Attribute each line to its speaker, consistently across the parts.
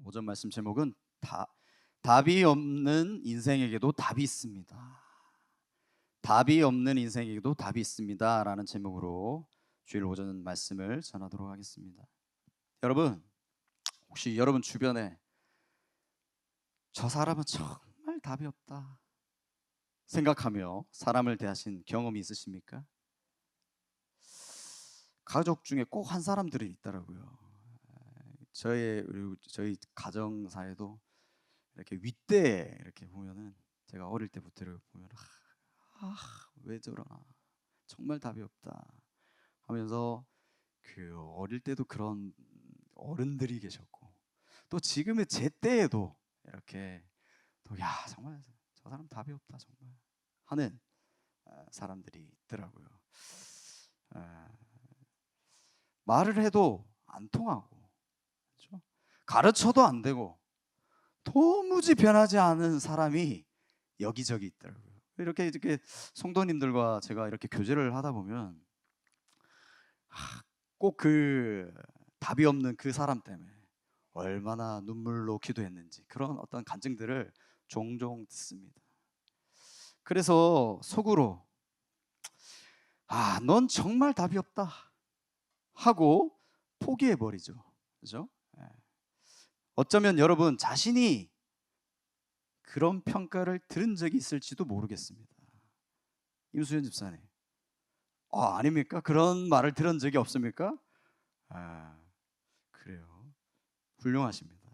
Speaker 1: 오전 말씀 제목은 답이 없는 인생에게도 답이 있습니다. 답이 없는 인생에게도 답이 있습니다 라는 제목으로 주일 오전 말씀을 전하도록 하겠습니다. 여러분, 혹시 여러분 주변에 저 사람은 정말 답이 없다 생각하며 사람을 대하신 경험이 있으십니까? 가족 중에 꼭 한 사람들이 있더라고요. 저희 가정사에도 이렇게 윗대 이렇게 보면은, 제가 어릴 때부터 이렇게 보면 왜 저러나, 정말 답이 없다 하면서 그 어릴 때도 그런 어른들이 계셨고, 또 지금의 제 때에도 이렇게 또 정말 저 사람 답이 없다 정말 하는 사람들이 있더라고요. 말을 해도 안 통하고, 그렇죠? 가르쳐도 안 되고 도무지 변하지 않은 사람이 여기저기 있더라고요. 이렇게 성도님들과 제가 이렇게 교제를 하다 보면 꼭 그 답이 없는 그 사람 때문에 얼마나 눈물로 기도했는지, 그런 어떤 간증들을 종종 듣습니다. 그래서 속으로 넌 정말 답이 없다 하고 포기해버리죠. 그죠? 어쩌면 여러분 자신이 그런 평가를 들은 적이 있을지도 모르겠습니다. 임수현 집사님, 아닙니까? 그런 말을 들은 적이 없습니까? 그래요. 훌륭하십니다.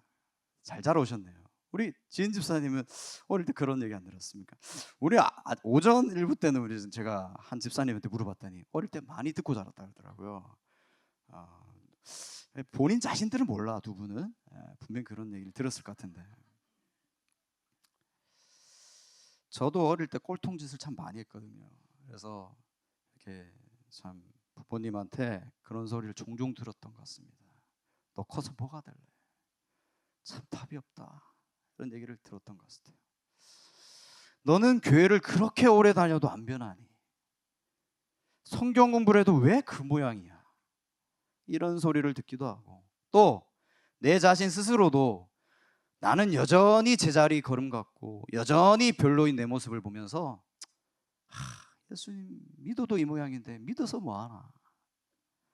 Speaker 1: 잘 자라오셨네요. 우리 지은 집사님은 어릴 때 그런 얘기 안 들었습니까? 우리 오전 일부 때는 제가 한 집사님한테 물어봤더니 어릴 때 많이 듣고 자랐다 그러더라고요. 본인 자신들은 몰라, 두 분은. 분명히 그런 얘기를 들었을 것 같은데, 저도 어릴 때 꼴통짓을 참 많이 했거든요. 그래서 이렇게 참 부모님한테 그런 소리를 종종 들었던 것 같습니다. 너 커서 뭐가 될래? 참 답이 없다, 이런 얘기를 들었던 것 같아요. 너는 교회를 그렇게 오래 다녀도 안 변하니, 성경 공부를 해도 왜 그 모양이야? 이런 소리를 듣기도 하고, 또 내 자신 스스로도 나는 여전히 제자리 걸음 같고 여전히 별로인 내 모습을 보면서 예수님 믿어도 이 모양인데 믿어서 뭐하나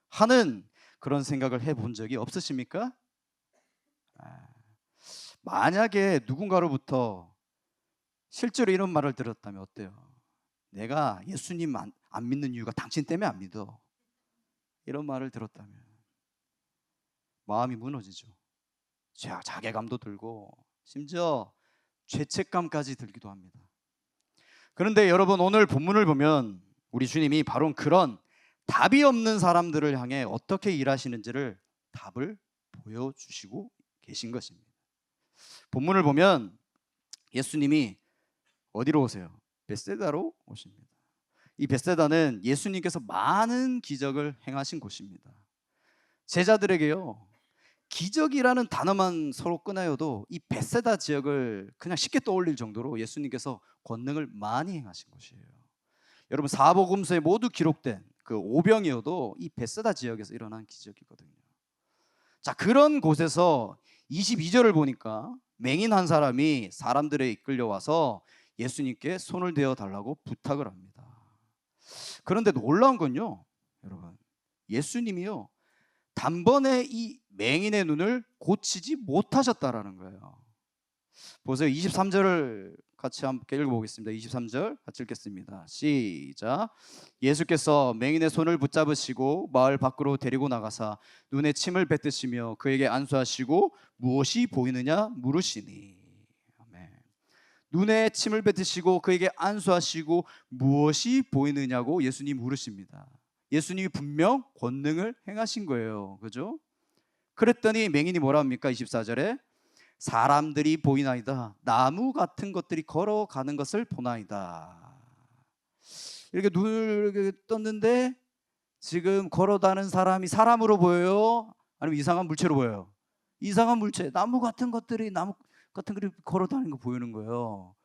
Speaker 1: 하는 그런 생각을 해본 적이 없으십니까? 만약에 누군가로부터 실제로 이런 말을 들었다면 어때요? 내가 예수님 안 믿는 이유가 당신 때문에 안 믿어, 이런 말을 들었다면 마음이 무너지죠. 자괴감도 들고 심지어 죄책감까지 들기도 합니다. 그런데 여러분, 오늘 본문을 보면 우리 주님이 바로 그런 답이 없는 사람들을 향해 어떻게 일하시는지를 답을 보여주시고 계신 것입니다. 본문을 보면 예수님이 어디로 오세요? 벳세다로 오십니다. 이 벳세다는 예수님께서 많은 기적을 행하신 곳입니다. 제자들에게요, 기적이라는 단어만 서로 끊어여도 이 벳세다 지역을 그냥 쉽게 떠올릴 정도로 예수님께서 권능을 많이 행하신 곳이에요. 여러분, 사복음서에 모두 기록된 그 오병이어도 이 벳세다 지역에서 일어난 기적이거든요. 자, 그런 곳에서 22절을 보니까 맹인 한 사람이 사람들에 이끌려와서 예수님께 손을 대어 달라고 부탁을 합니다. 그런데 놀라운 건요, 여러분, 예수님이요 단번에 이 맹인의 눈을 고치지 못하셨다라는 거예요. 보세요. 23절을 같이 함께 읽어보겠습니다. 23절 같이 읽겠습니다. 시작. 예수께서 맹인의 손을 붙잡으시고 마을 밖으로 데리고 나가사 눈에 침을 뱉으시며 그에게 안수하시고 무엇이 보이느냐 물으시니. 아멘. 눈에 침을 뱉으시고 그에게 안수하시고 무엇이 보이느냐고 예수님 물으십니다. 예수님이 분명 권능을 행하신 거예요. 그죠? 그랬더니 맹인이 뭐라 합니까? 24절에 사람들이 보이나이다. 나무 같은 것들이 걸어가는 것을 보나이다. 이렇게 눈을 이렇게 떴는데 지금 걸어다니는 사람이 사람으로 보여요? 아니면 이상한 물체로 보여요? 이상한 물체, 나무 같은 것들이 걸어다니는 거 보이는 거예요.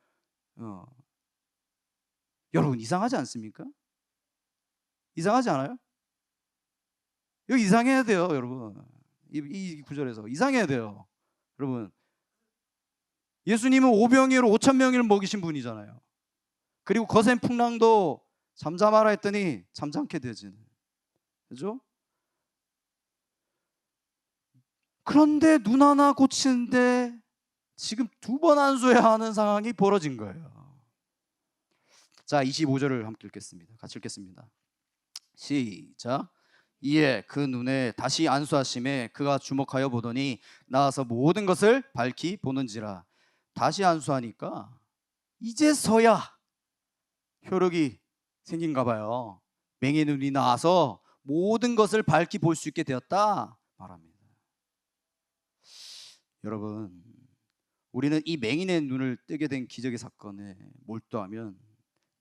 Speaker 1: 여러분, 이상하지 않습니까? 이상하지 않아요? 여기 이상해야 돼요, 여러분. 이 구절에서 이상해야 돼요. 여러분, 예수님은 오병이어로 5천 명을 먹이신 분이잖아요. 그리고 거센 풍랑도 잠잠하라 했더니 잠잠케 되지는, 그죠? 그런데 눈 하나 고치는데 지금 2번 안수해야 하는 상황이 벌어진 거예요. 자, 25절을 함께 읽겠습니다. 같이 읽겠습니다. 시작. 이에 그 눈에 다시 안수하심에 그가 주목하여 보더니 나와서 모든 것을 밝히 보는지라. 다시 안수하니까 이제서야 효력이 생긴가 봐요. 맹인의 눈이 나와서 모든 것을 밝히 볼 수 있게 되었다 말합니다. 여러분, 우리는 이 맹인의 눈을 뜨게 된 기적의 사건에 몰두하면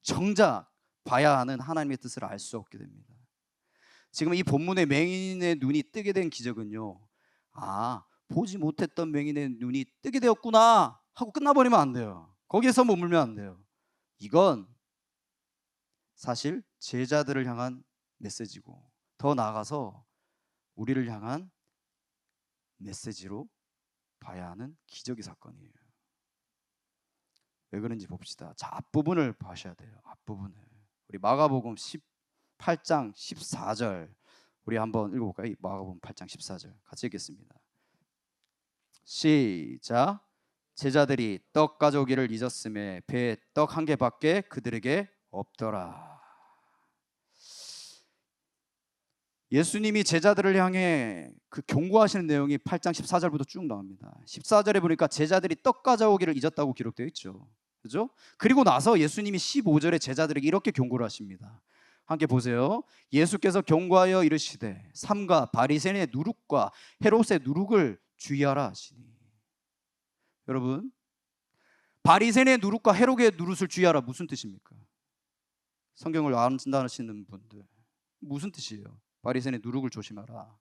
Speaker 1: 정작 봐야 하는 하나님의 뜻을 알 수 없게 됩니다. 지금 이 본문의 맹인의 눈이 뜨게 된 기적은요, 보지 못했던 맹인의 눈이 뜨게 되었구나 하고 끝나버리면 안 돼요. 거기에서 머물면 안 돼요. 이건 사실 제자들을 향한 메시지고, 더 나아가서 우리를 향한 메시지로 봐야 하는 기적의 사건이에요. 왜 그런지 봅시다. 자, 앞부분을 보셔야 돼요. 앞부분을. 우리 마가복음 18장 14절 우리 한번 읽어볼까요? 마가복음 8장 14절 같이 읽겠습니다. 시작. 제자들이 떡 가져오기를 잊었음에 배에 떡 한 개밖에 그들에게 없더라. 예수님이 제자들을 향해 그 경고하시는 내용이 8장 14절부터 쭉 나옵니다. 14절에 보니까 제자들이 떡 가져오기를 잊었다고 기록되어 있죠. 그죠? 그리고 나서 예수님이 15절에 제자들에게 이렇게 경고를 하십니다. 함께 보세요. 예수께서 경고하여 이르시되 삼가 바리새인의 누룩과 헤롯의 누룩을 주의하라 하시니. 여러분, 바리새인의 누룩과 헤롯의 누룩을 주의하라 무슨 뜻입니까? 성경을 안다시는 분들 무슨 뜻이에요? 바리새인의 누룩을 조심하라,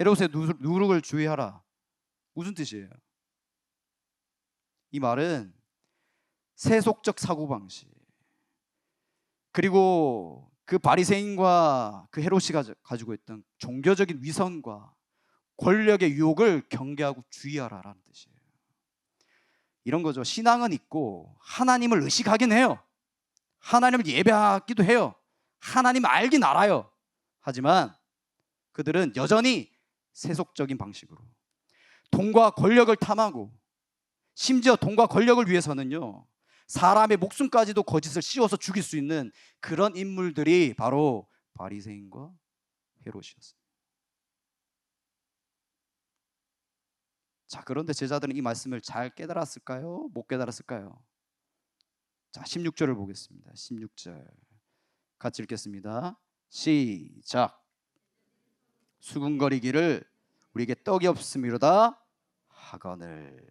Speaker 1: 헤롯의 누룩을 주의하라 무슨 뜻이에요? 이 말은 세속적 사고방식, 그리고 그 바리새인과 그 헤롯이 가지고 있던 종교적인 위선과 권력의 유혹을 경계하고 주의하라라는 뜻이에요. 이런 거죠. 신앙은 있고 하나님을 의식하긴 해요. 하나님을 예배하기도 해요. 하나님 알긴 알아요. 하지만 그들은 여전히 세속적인 방식으로 돈과 권력을 탐하고, 심지어 돈과 권력을 위해서는요, 사람의 목숨까지도 거짓을 씌워서 죽일 수 있는 그런 인물들이 바로 바리새인과 헤롯이었어요. 자, 그런데 제자들은 이 말씀을 잘 깨달았을까요? 못 깨달았을까요? 자, 16절을 보겠습니다. 16절 같이 읽겠습니다. 시작. 수군거리기를 우리에게 떡이 없음이로다 하거늘.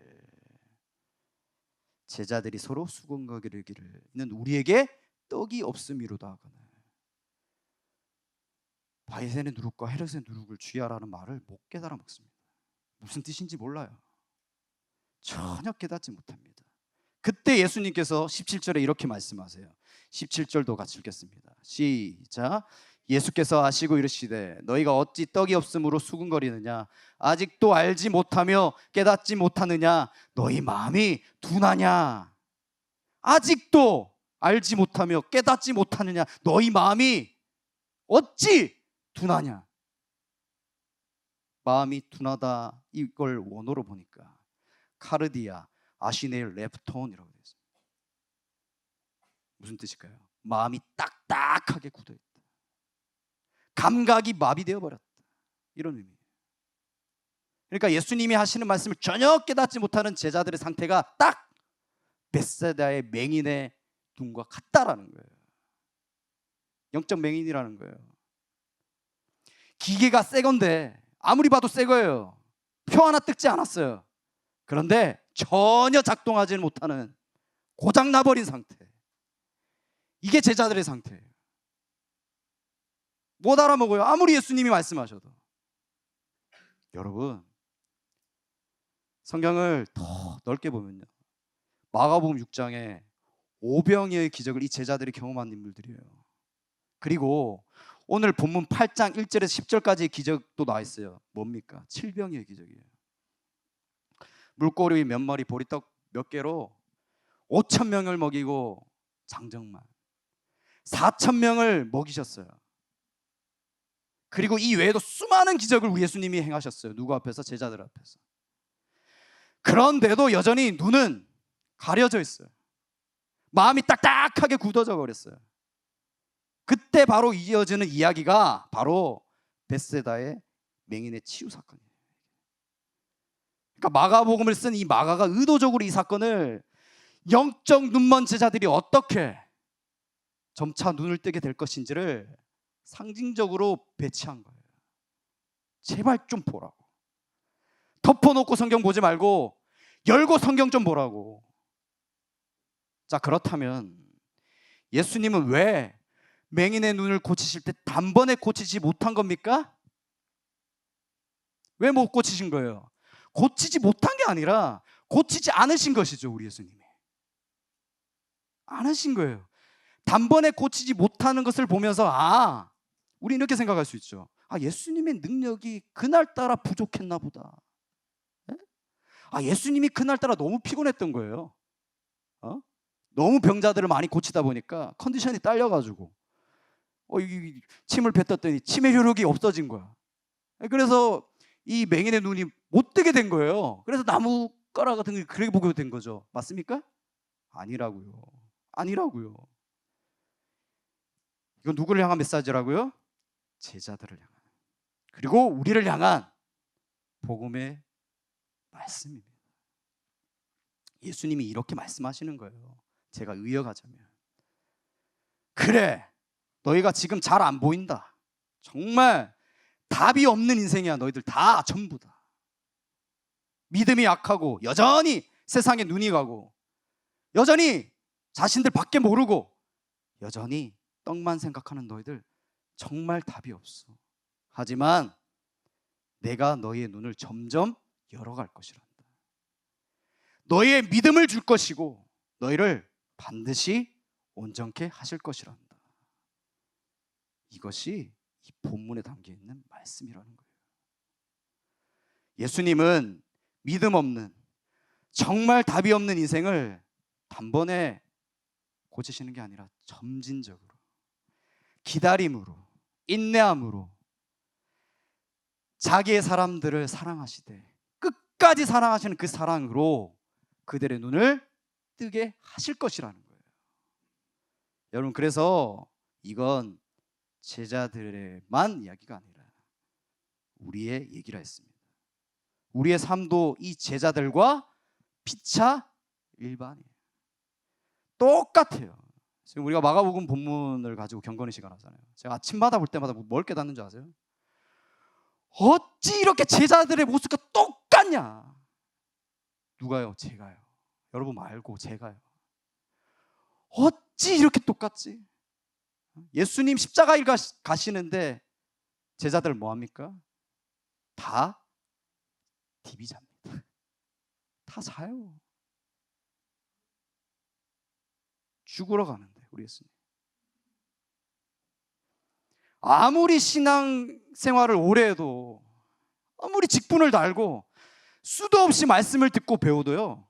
Speaker 1: 제자들이 서로 수군거리기를 이는 우리에게 떡이 없음이로다 하거늘. 바리새인의 누룩과 헤롯의 누룩을 주의하라는 말을 못 깨달아 먹습니다. 무슨 뜻인지 몰라요. 전혀 깨닫지 못합니다. 그때 예수님께서 17절에 이렇게 말씀하세요. 17절도 같이 읽겠습니다. 시작. 예수께서 아시고 이르시되 너희가 어찌 떡이 없음으로 수군거리느냐, 아직도 알지 못하며 깨닫지 못하느냐, 너희 마음이 둔하냐. 아직도 알지 못하며 깨닫지 못하느냐, 너희 마음이 어찌 둔하냐. 마음이 둔하다, 이걸 원어로 보니까 카르디아 아시네일 렙톤이라고 되어 있습니다. 무슨 뜻일까요? 마음이 딱딱하게 굳어있다, 감각이 마비되어 버렸다, 이런 의미예요. 그러니까 예수님이 하시는 말씀을 전혀 깨닫지 못하는 제자들의 상태가 딱 벳세다의 맹인의 눈과 같다라는 거예요. 영적 맹인이라는 거예요. 기계가 새 건데, 아무리 봐도 새 거예요. 표 하나 뜯지 않았어요. 그런데 전혀 작동하지는 못하는 고장나버린 상태, 이게 제자들의 상태예요. 못 알아먹어요. 아무리 예수님이 말씀하셔도. 여러분, 성경을 더 넓게 보면요, 마가복음 6장에 오병이어의 기적을 이 제자들이 경험한 인물들이에요. 그리고 오늘 본문 8장 1절에서 10절까지의 기적도 나와 있어요. 뭡니까? 7병이의 기적이에요. 물고기 몇 마리, 보리떡 몇 개로 5천 명을 먹이고 장정만 4천 명을 먹이셨어요. 그리고 이 외에도 수많은 기적을 우리 예수님이 행하셨어요. 누구 앞에서? 제자들 앞에서. 그런데도 여전히 눈은 가려져 있어요. 마음이 딱딱하게 굳어져 버렸어요. 그때 바로 이어지는 이야기가 바로 벳세다의 맹인의 치유 사건이에요. 그러니까 마가복음을 쓴 이 마가가 의도적으로 이 사건을 영적 눈먼 제자들이 어떻게 점차 눈을 뜨게 될 것인지를 상징적으로 배치한 거예요. 제발 좀 보라고. 덮어놓고 성경 보지 말고 열고 성경 좀 보라고. 자, 그렇다면 예수님은 왜 맹인의 눈을 고치실 때 단번에 고치지 못한 겁니까? 왜 못 고치신 거예요? 고치지 못한 게 아니라 고치지 않으신 것이죠. 우리 예수님이 안 하신 거예요. 단번에 고치지 못하는 것을 보면서 우리 이렇게 생각할 수 있죠. 예수님의 능력이 그날따라 부족했나 보다. 예수님이 그날따라 너무 피곤했던 거예요. 너무 병자들을 많이 고치다 보니까 컨디션이 딸려가지고 침을 뱉었더니 침의 효력이 없어진 거야. 그래서 이 맹인의 눈이 못 뜨게 된 거예요. 그래서 나무 가락 같은 게 그렇게 보게 된 거죠. 맞습니까? 아니라고요. 아니라고요. 이건 누구를 향한 메시지라고요? 제자들을 향한, 그리고 우리를 향한 복음의 말씀입니다. 예수님이 이렇게 말씀하시는 거예요. 제가 의역하자면, 그래, 너희가 지금 잘 안 보인다. 정말 답이 없는 인생이야. 너희들 다 전부 다. 믿음이 약하고 여전히 세상에 눈이 가고 여전히 자신들 밖에 모르고 여전히 떡만 생각하는 너희들 정말 답이 없어. 하지만 내가 너희의 눈을 점점 열어갈 것이란다. 너희의 믿음을 줄 것이고 너희를 반드시 온전케 하실 것이란다. 이것이 이 본문에 담겨 있는 말씀이라는 거예요. 예수님은 믿음 없는, 정말 답이 없는 인생을 단번에 고치시는 게 아니라 점진적으로, 기다림으로, 인내함으로 자기의 사람들을 사랑하시되 끝까지 사랑하시는 그 사랑으로 그들의 눈을 뜨게 하실 것이라는 거예요. 여러분, 그래서 이건 제자들의만 이야기가 아니라 우리의 얘기라 했습니다. 우리의 삶도 이 제자들과 피차 일반이에요. 똑같아요. 지금 우리가 마가복음 본문을 가지고 경건의 시간 하잖아요. 제가 아침마다 볼 때마다 뭘 깨닫는 줄 아세요? 어찌 이렇게 제자들의 모습과 똑같냐? 누가요? 제가요. 여러분 말고 제가요. 어찌 이렇게 똑같지? 예수님 십자가에 가시는데 제자들 뭐합니까? 다 디비자입니다. 다 사요. 죽으러 가는데 우리 예수님. 아무리 신앙생활을 오래 해도, 아무리 직분을 달고 수도 없이 말씀을 듣고 배워도요,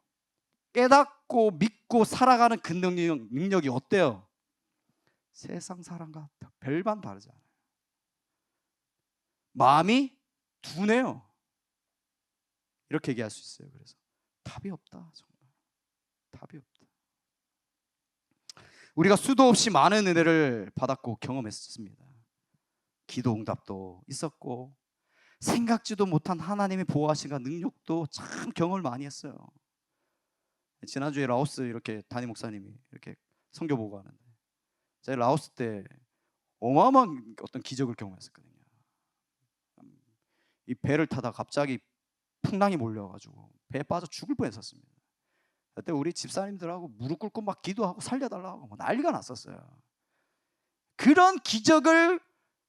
Speaker 1: 깨닫고 믿고 살아가는 그 능력이 어때요? 세상 사람과 별반 다르지 않아요. 마음이 둔해요. 이렇게 얘기할 수 있어요. 그래서 답이 없다. 정말 답이 없다. 우리가 수도 없이 많은 은혜를 받았고 경험했습니다. 기도 응답도 있었고 생각지도 못한 하나님의 보호하심과 능력도 참 경험을 많이 했어요. 지난주에 라오스 이렇게 담임 목사님이 이렇게 선교 보고 가는데 제가 라오스 때 어마어마한 어떤 기적을 경험했었거든요. 이 배를 타다 갑자기 풍랑이 몰려가지고 배에 빠져 죽을 뻔했었습니다. 그때 우리 집사님들하고 무릎 꿇고 막 기도하고 살려달라고 뭐 난리가 났었어요. 그런 기적을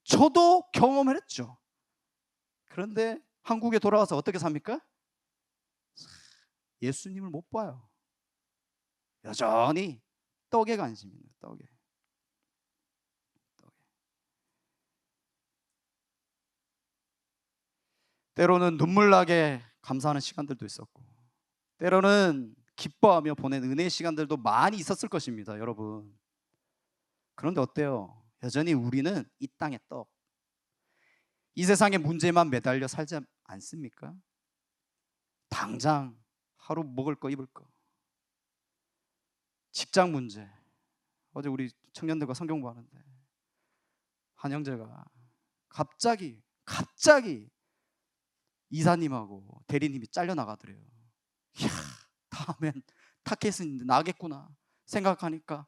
Speaker 1: 저도 경험을 했죠. 그런데 한국에 돌아와서 어떻게 삽니까? 예수님을 못 봐요. 여전히 떡에 관심이 있는 떡에. 때로는 눈물 나게 감사하는 시간들도 있었고 때로는 기뻐하며 보낸 은혜의 시간들도 많이 있었을 것입니다, 여러분. 그런데 어때요? 여전히 우리는 이 땅의 떡, 이 세상의 문제만 매달려 살지 않습니까? 당장 하루 먹을 거 입을 거, 직장 문제. 어제 우리 청년들과 성경 보았는데 한 형제가 갑자기 이사님하고 대리님이 잘려나가더래요. 이야, 다음엔 타켓은 나겠구나 생각하니까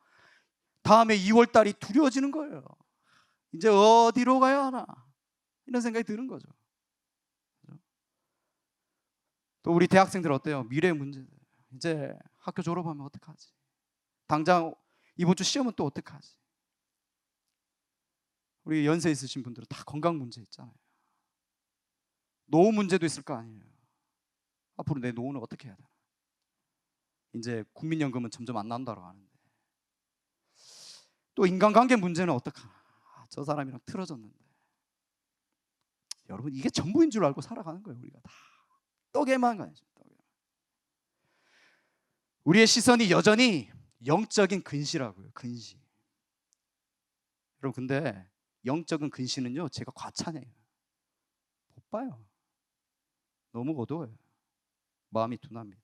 Speaker 1: 다음에 2월달이 두려워지는 거예요. 이제 어디로 가야 하나, 이런 생각이 드는 거죠. 또 우리 대학생들 어때요? 미래 문제들. 이제 학교 졸업하면 어떡하지? 당장 이번 주 시험은 또 어떡하지? 우리 연세 있으신 분들은 다 건강 문제 있잖아요. 노후 문제도 있을 거 아니에요. 앞으로 내 노후는 어떻게 해야 되나? 이제 국민연금은 점점 안 나온다고 하는데, 또 인간관계 문제는 어떡하나? 저 사람이랑 틀어졌는데. 여러분, 이게 전부인 줄 알고 살아가는 거예요. 우리가 다 떡에만 가야죠. 우리의 시선이 여전히 영적인 근시라고요. 근시. 여러분, 근데 영적인 근시는요, 제가 과찬해요. 못 봐요. 너무 어두워요. 마음이 둔합니다.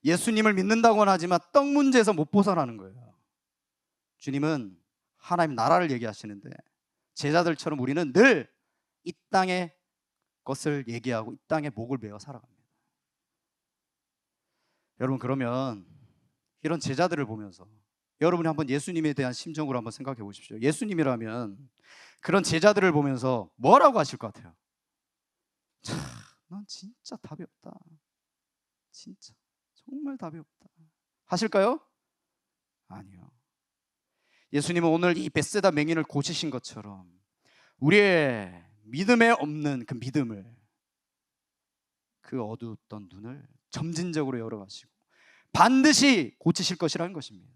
Speaker 1: 예수님을 믿는다고는 하지만 떡 문제에서 못 벗어나는 거예요. 주님은 하나님 나라를 얘기하시는데 제자들처럼 우리는 늘 이 땅의 것을 얘기하고 이 땅의 목을 베어 살아갑니다. 여러분, 그러면 이런 제자들을 보면서 여러분이 한번 예수님에 대한 심정으로 한번 생각해 보십시오. 예수님이라면 그런 제자들을 보면서 뭐라고 하실 것 같아요? 참, 난 진짜 답이 없다. 진짜 정말 답이 없다. 하실까요? 아니요. 예수님은 오늘 이 벳세다 맹인을 고치신 것처럼 우리의 믿음에 없는 그 믿음을, 그 어두웠던 눈을 점진적으로 열어가시고 반드시 고치실 것이라는 것입니다.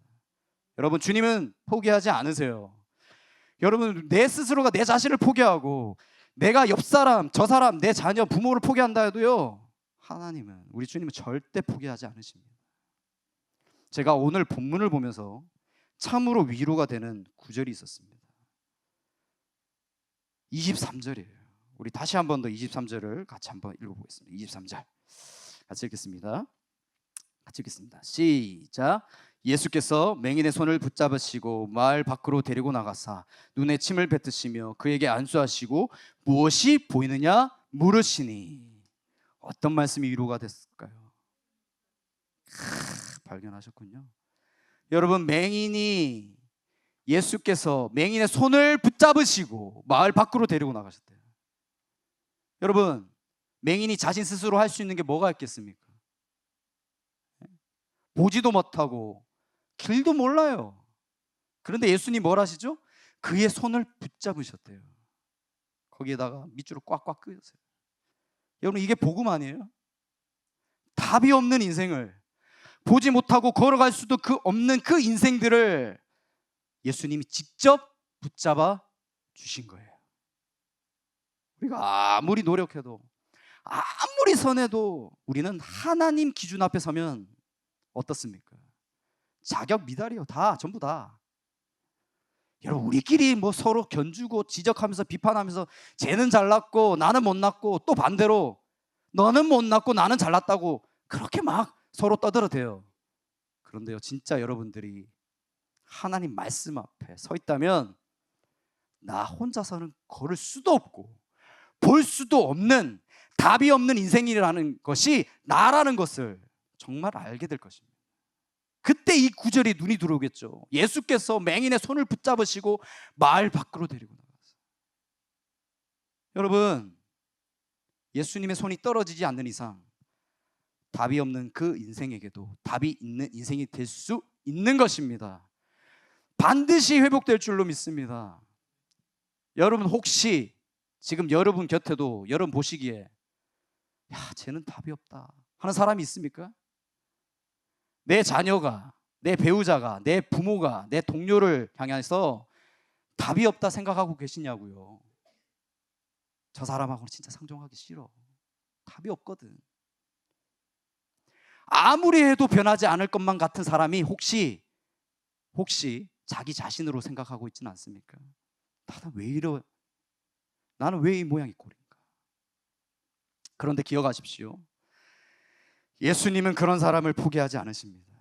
Speaker 1: 여러분, 주님은 포기하지 않으세요. 여러분, 내 스스로가 내 자신을 포기하고 내가 옆 사람, 저 사람, 내 자녀, 부모를 포기한다 해도요, 하나님은, 우리 주님은 절대 포기하지 않으십니다. 제가 오늘 본문을 보면서 참으로 위로가 되는 구절이 있었습니다. 23절이에요. 우리 다시 한 번 더 23절을 같이 한번 읽어보겠습니다. 23절 같이 읽겠습니다. 같이 읽겠습니다. 시작. 예수께서 맹인의 손을 붙잡으시고 마을 밖으로 데리고 나가사 눈에 침을 뱉으시며 그에게 안수하시고 무엇이 보이느냐 물으시니. 어떤 말씀이 위로가 됐을까요? 발견하셨군요. 여러분, 예수께서 맹인의 손을 붙잡으시고 마을 밖으로 데리고 나가셨대요. 여러분, 맹인이 자신 스스로 할 수 있는 게 뭐가 있겠습니까? 보지도 못하고 길도 몰라요. 그런데 예수님 뭘 하시죠? 그의 손을 붙잡으셨대요. 거기에다가 밑줄을 꽉꽉 끄셨어요. 여러분, 이게 복음 아니에요? 답이 없는 인생을, 보지 못하고 걸어갈 수도 없는 그 인생들을 예수님이 직접 붙잡아 주신 거예요. 우리가 아무리 노력해도, 아무리 선해도 우리는 하나님 기준 앞에 서면 어떻습니까? 자격 미달이요. 다, 전부 다. 여러분, 우리끼리 뭐 서로 견주고 지적하면서 비판하면서 쟤는 잘났고 나는 못났고, 또 반대로 너는 못났고 나는 잘났다고 그렇게 막 서로 떠들어대요. 그런데요, 진짜 여러분들이 하나님 말씀 앞에 서 있다면 나 혼자서는 걸을 수도 없고 볼 수도 없는, 답이 없는 인생이라는 것이 나라는 것을 정말 알게 될 것입니다. 그때 이 구절이 눈이 들어오겠죠. 예수께서 맹인의 손을 붙잡으시고 마을 밖으로 데리고 나갔어요. 여러분, 예수님의 손이 떨어지지 않는 이상 답이 없는 그 인생에게도 답이 있는 인생이 될 수 있는 것입니다. 반드시 회복될 줄로 믿습니다. 여러분, 혹시 지금 여러분 곁에도 여러분 보시기에 야, 쟤는 답이 없다 하는 사람이 있습니까? 내 자녀가, 내 배우자가, 내 부모가, 내 동료를 향해서 답이 없다 생각하고 계시냐고요. 저 사람하고는 진짜 상종하기 싫어. 답이 없거든. 아무리 해도 변하지 않을 것만 같은 사람이 혹시 자기 자신으로 생각하고 있지는 않습니까? 나는 왜 이 모양이 꼴인가? 그런데 기억하십시오. 예수님은 그런 사람을 포기하지 않으십니다.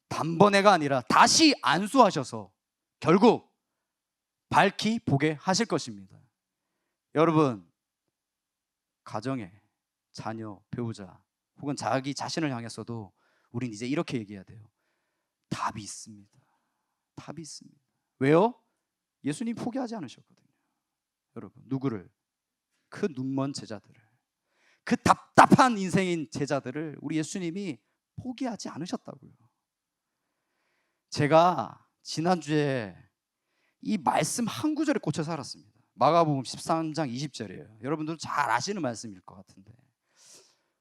Speaker 1: 단번에가 아니라 다시 안수하셔서 결국 밝히 보게 하실 것입니다. 여러분, 가정에 자녀, 배우자 혹은 자기 자신을 향해서도 우린 이제 이렇게 얘기해야 돼요. 답이 있습니다. 답이 있습니다. 왜요? 예수님 포기하지 않으셨거든요. 여러분, 누구를? 그 눈먼 제자들을, 그 답답한 인생인 제자들을 우리 예수님이 포기하지 않으셨다고요. 제가 지난주에 이 말씀 한 구절에 꽂혀 살았습니다. 마가복음 13장 20절이에요. 여러분들 잘 아시는 말씀일 것 같은데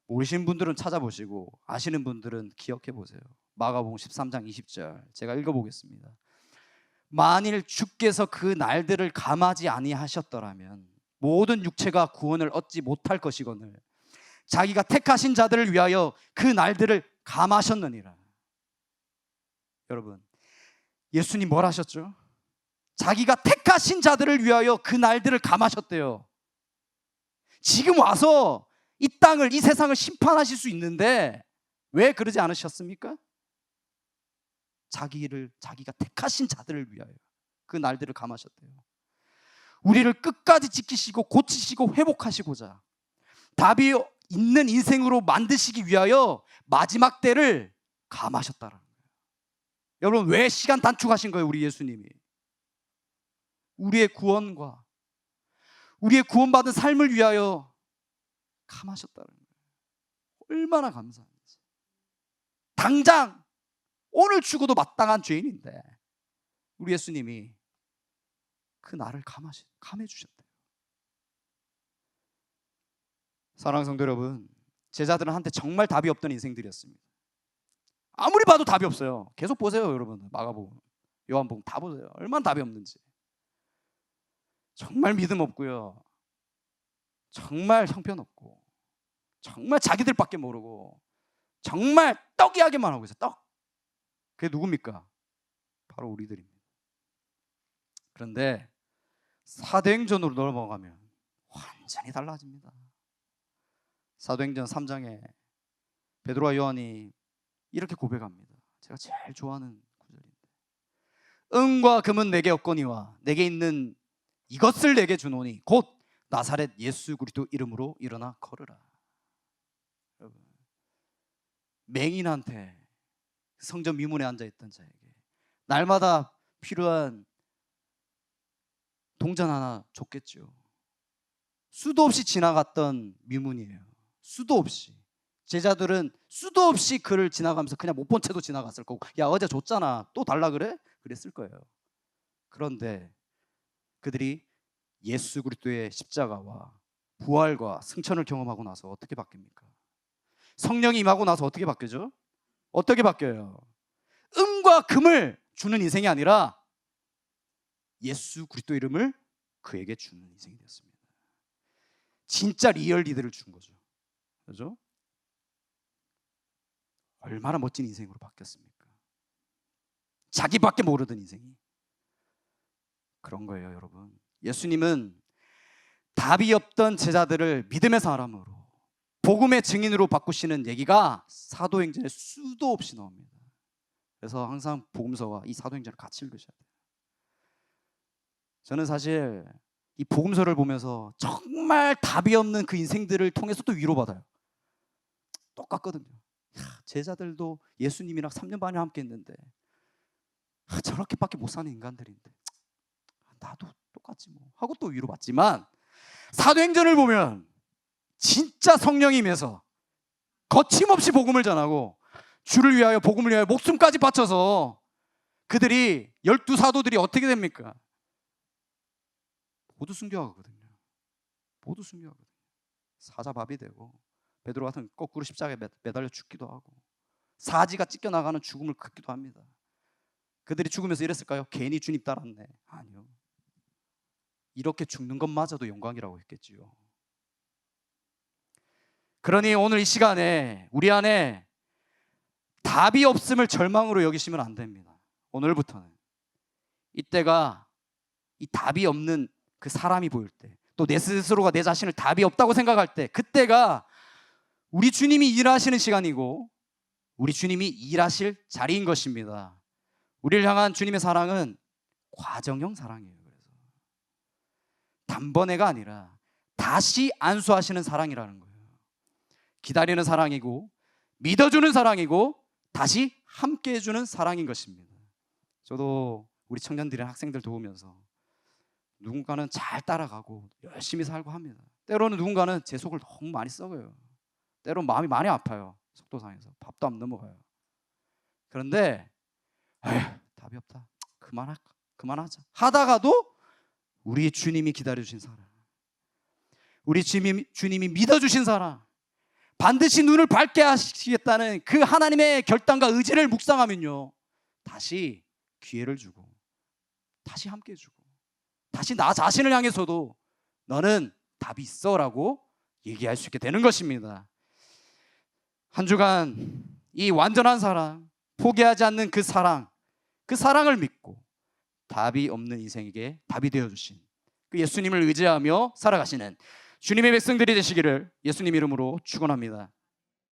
Speaker 1: 모르시는 분들은 찾아보시고 아시는 분들은 기억해 보세요. 마가복음 13장 20절 제가 읽어보겠습니다. 만일 주께서 그 날들을 감하지 아니하셨더라면 모든 육체가 구원을 얻지 못할 것이거늘 자기가 택하신 자들을 위하여 그 날들을 감하셨느니라. 여러분, 예수님 뭘 하셨죠? 자기가 택하신 자들을 위하여 그 날들을 감하셨대요. 지금 와서 이 땅을, 이 세상을 심판하실 수 있는데 왜 그러지 않으셨습니까? 자기가 택하신 자들을 위하여 그 날들을 감하셨대요. 우리를 끝까지 지키시고 고치시고 회복하시고자 답이 있는 인생으로 만드시기 위하여 마지막 때를 감하셨다는 거예요. 여러분, 왜 시간 단축하신 거예요? 우리 예수님이 우리의 구원과 우리의 구원받은 삶을 위하여 감하셨다는 거예요. 얼마나 감사한지. 당장 오늘 죽어도 마땅한 죄인인데 우리 예수님이 그 나를 감해 주셨대요. 사랑하는 성도 여러분, 제자들은 한때 정말 답이 없던 인생들이었습니다. 아무리 봐도 답이 없어요. 계속 보세요, 여러분. 마가복음, 요한복음 다 보세요. 얼마나 답이 없는지. 정말 믿음 없고요. 정말 형편없고 정말 자기들밖에 모르고 정말 떡 이야기만 하고 있어요. 떡. 그게 누굽니까? 바로 우리들입니다. 그런데 사도행전으로 넘어가면 완전히 달라집니다. 사도행전 3장에 베드로와 요한이 이렇게 고백합니다. 제가 제일 좋아하는 구절인데, 은과 금은 내게 없거니와 내게 있는 이것을 내게 주노니 곧 나사렛 예수 그리스도 이름으로 일어나 걸으라. 여러분, 맹인한테 성전 미문에 앉아있던 자에게 날마다 필요한 동전 하나 줬겠죠. 수도 없이 지나갔던 미문이에요. 수도 없이. 제자들은 수도 없이 그를 지나가면서 그냥 못 본 채도 지나갔을 거고, 야 어제 줬잖아 또 달라 그래? 그랬을 거예요. 그런데 그들이 예수 그리스도의 십자가와 부활과 승천을 경험하고 나서 어떻게 바뀝니까? 성령이 임하고 나서 어떻게 바뀌죠? 어떻게 바뀌어요? 은과 금을 주는 인생이 아니라 예수 그리스도 이름을 그에게 주는 인생이 되었습니다. 진짜 리얼 리더를 준 거죠. 그죠? 얼마나 멋진 인생으로 바뀌었습니까? 자기밖에 모르던 인생이. 그런 거예요, 여러분. 예수님은 답이 없던 제자들을 믿음의 사람으로 복음의 증인으로 바꾸시는 얘기가 사도행전에 수도 없이 나옵니다. 그래서 항상 복음서와 이 사도행전을 같이 읽으셔야 돼요. 저는 사실 이 복음서를 보면서 정말 답이 없는 그 인생들을 통해서 또 위로받아요. 똑같거든요. 제자들도 예수님이랑 3년 반을 함께 했는데 저렇게밖에 못 사는 인간들인데 나도 똑같지 뭐 하고 또 위로받지만, 사도행전을 보면 진짜 성령이 임해서 거침없이 복음을 전하고 주를 위하여 복음을 위하여 목숨까지 바쳐서 그들이 12사도들이 어떻게 됩니까? 모두 순교하거든요. 모두 순교하거든요. 사자밥이 되고 베드로 같은 거꾸로 십자가에 매달려 죽기도 하고 사지가 찢겨나가는 죽음을 겪기도 합니다. 그들이 죽으면서 이랬을까요? 괜히 주님 따랐네. 아니요. 이렇게 죽는 것마저도 영광이라고 했겠지요. 그러니 오늘 이 시간에 우리 안에 답이 없음을 절망으로 여기시면 안 됩니다. 오늘부터는 이때가 이 답이 없는 그 사람이 보일 때, 또 내 스스로가 내 자신을 답이 없다고 생각할 때, 그때가 우리 주님이 일하시는 시간이고 우리 주님이 일하실 자리인 것입니다. 우리를 향한 주님의 사랑은 과정형 사랑이에요. 그래서 단번에가 아니라 다시 안수하시는 사랑이라는 거예요. 기다리는 사랑이고 믿어주는 사랑이고 다시 함께 해주는 사랑인 것입니다. 저도 우리 청년들이나 학생들 도우면서 누군가는 잘 따라가고 열심히 살고 합니다. 때로는 누군가는 제 속을 너무 많이 썩어요. 때로는 마음이 많이 아파요. 속도상해서 밥도 안 넘어가요. 그런데 답이 없다, 그만하자 하다가도 우리 주님이 기다려주신 사람, 우리 주님이 믿어주신 사람, 반드시 눈을 밝게 하시겠다는 그 하나님의 결단과 의지를 묵상하면요, 다시 기회를 주고 다시 함께 해주고 다시 나 자신을 향해서도 너는 답이 있어 라고 얘기할 수 있게 되는 것입니다. 한 주간 이 완전한 사랑, 포기하지 않는 그 사랑을 믿고 답이 없는 인생에게 답이 되어주신 그 예수님을 의지하며 살아가시는 주님의 백성들이 되시기를 예수님 이름으로 축원합니다.